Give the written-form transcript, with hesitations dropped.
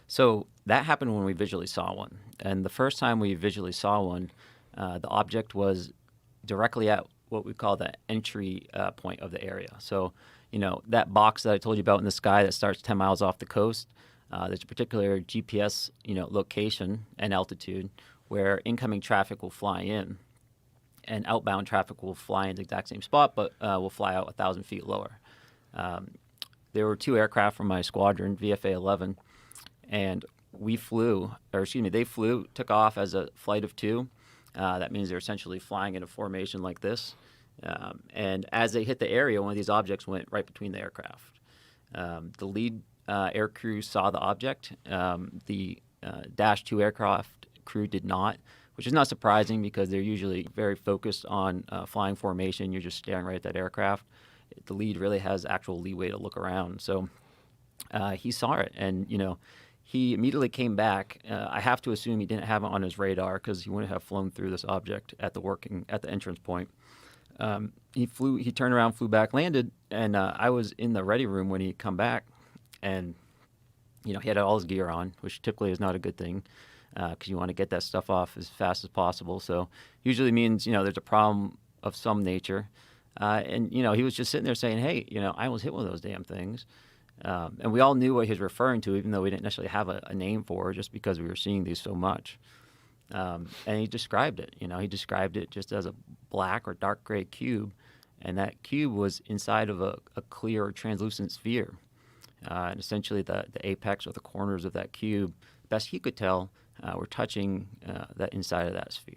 So that happened when we visually saw one. And the first time we visually saw one, the object was directly at what we call the entry point of the area. So, that box that I told you about in the sky that starts 10 miles off the coast, there's a particular GPS, location and altitude where incoming traffic will fly in, and outbound traffic will fly in the exact same spot, but will fly out 1,000 feet lower. Um, there were two aircraft from my squadron, VFA 11, and they flew, took off as a flight of two. That means they're essentially flying in a formation like this. And as they hit the area, one of these objects went right between the aircraft. The lead air crew saw the object. The Dash 2 aircraft crew did not, which is not surprising because they're usually very focused on flying formation. You're just staring right at that aircraft. The lead really has actual leeway to look around. So he saw it, and he immediately came back. I have to assume he didn't have it on his radar because he wouldn't have flown through this object at the entrance point. He turned around, flew back, landed, and I was in the ready room when he come back, and he had all his gear on, which typically is not a good thing because you want to get that stuff off as fast as possible. So usually means there's a problem of some nature, and he was just sitting there saying, "Hey, I almost hit one of those damn things." And we all knew what he was referring to, even though we didn't necessarily have a name for it, just because we were seeing these so much. And he described it. He described it just as a black or dark gray cube, and that cube was inside of a clear or translucent sphere. And essentially, the apex or the corners of that cube, best he could tell, were touching that inside of that sphere.